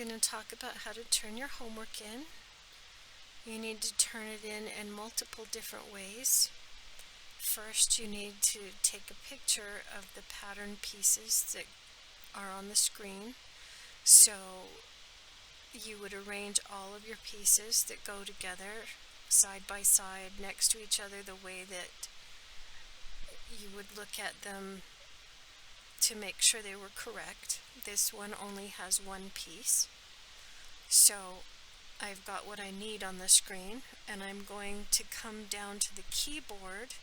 going to talk about how to turn your homework in. You need to turn it in multiple different ways. First, you need to take a picture of the pattern pieces that are on the screen. So you would arrange all of your pieces that go together side by side next to each other the way that you would look at them to make sure they were correct. This one only has one piece. So I've got what I need on the screen, and I'm going to come down to the keyboard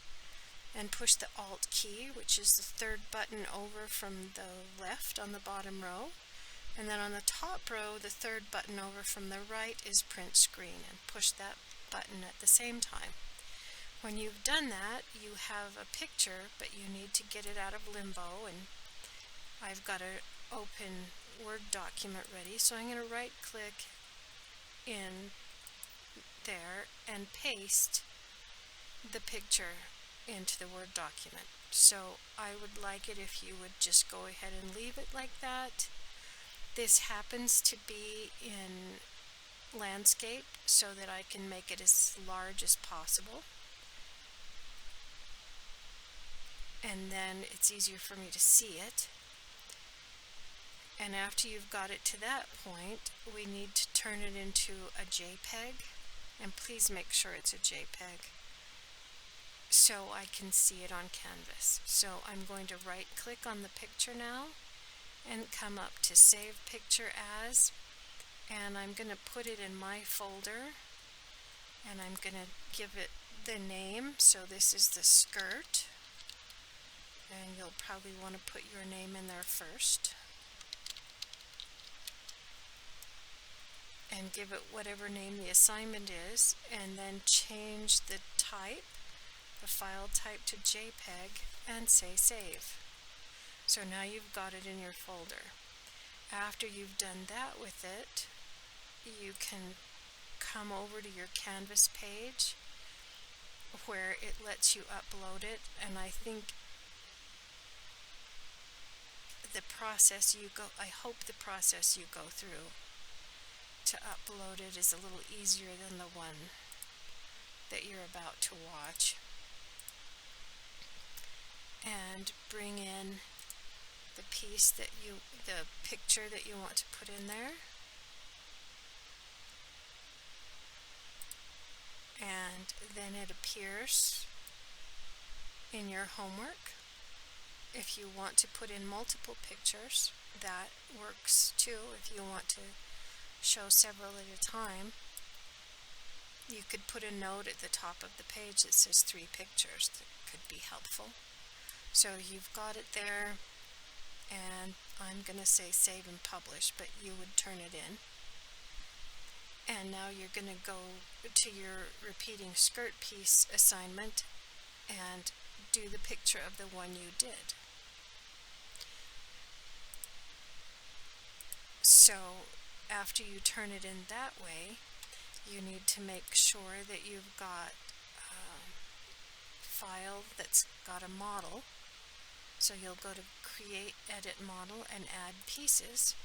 and push the Alt key, which is the third button over from the left on the bottom row. And then on the top row, the third button over from the right is Print Screen, and push that button at the same time. When you've done that, you have a picture, but you need to get it out of limbo, and I've got an open Word document ready, so I'm going to right click in there and paste the picture into the Word document. So I would like it if you would just go ahead and leave it like that. This happens to be in landscape so that I can make it as large as possible, and then it's easier for me to see it. And after you've got it to that point, we need to turn it into a JPEG, and please make sure it's a JPEG so I can see it on Canvas. So I'm going to right click on the picture now and come up to Save Picture As, and I'm going to put it in my folder, and I'm going to give it the name. So this is the skirt, and you'll probably want to put your name in there first, and give it whatever name the assignment is, and then change the type, the file type, to JPEG, and say Save. So now you've got it in your folder. After you've done that with it, you can come over to your Canvas page where it lets you upload it, and I think the process I hope the process you go through to upload it is a little easier than the one that you're about to watch. And bring in the picture that you want to put in there. And then it appears in your homework. If you want to put in multiple pictures, that works too. If you want to show several at a time, you could put a note at the top of the page that says 3 pictures. That could be helpful. So you've got it there, and I'm going to say Save and Publish, but you would turn it in. And now you're going to go to your repeating skirt piece assignment and do the picture of the one you did. So after you turn it in that way, you need to make sure that you've got a file that's got a model. So you'll go to Create, Edit Model, and Add Pieces,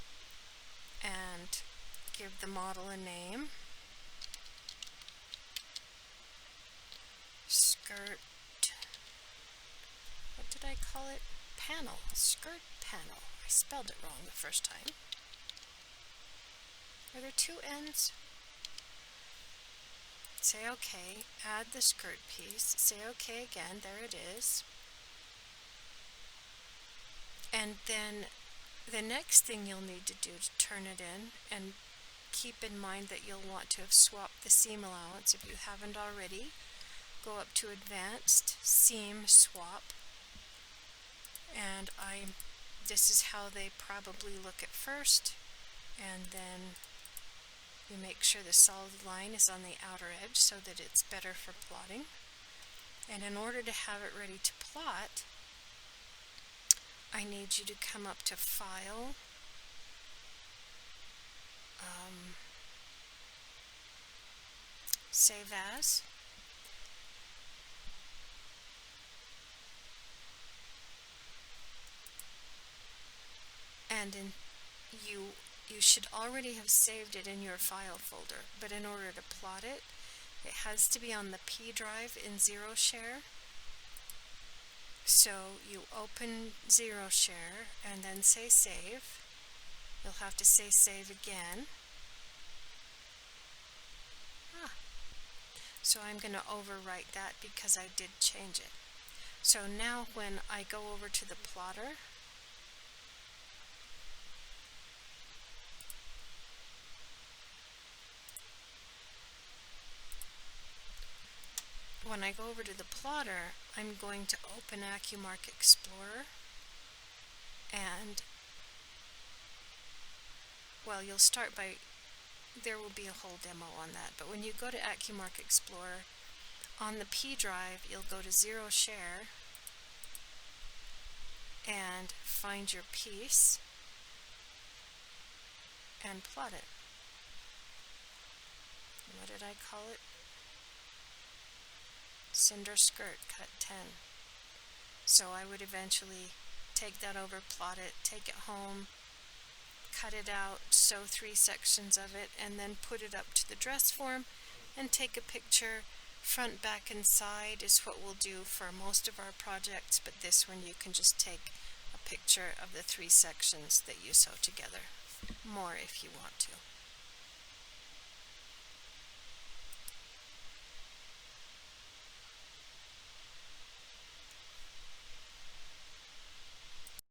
and give the model a name. Skirt, what did I call it? Panel, skirt panel. I spelled it wrong the first time. Are there 2 N's? Say OK, add the skirt piece, say OK again, there it is. And then the next thing you'll need to do to turn it in, and keep in mind that you'll want to have swapped the seam allowance if you haven't already. Go up to Advanced, Seam Swap, and this is how they probably look at first, and then you make sure the solid line is on the outer edge so that it's better for plotting. And in order to have it ready to plot, I need you to come up to File, Save As, and you you should already have saved it in your file folder, but in order to plot it, it has to be on the P drive in ZeroShare. So you open ZeroShare and then say save. You'll have to say save again. So I'm going to overwrite that because I did change it. So now when I go over to the plotter, I'm going to open AccuMark Explorer, and well, you'll start by, there will be a whole demo on that, but when you go to AccuMark Explorer, on the P drive, you'll go to ZeroShare and find your piece and plot it. What did I call it? Cinder skirt, cut 10. So I would eventually take that over, plot it, take it home, cut it out, sew 3 sections of it, and then put it up to the dress form and take a picture. Front, back, and side is what we'll do for most of our projects, but this one you can just take a picture of the 3 sections that you sew together. More if you want to.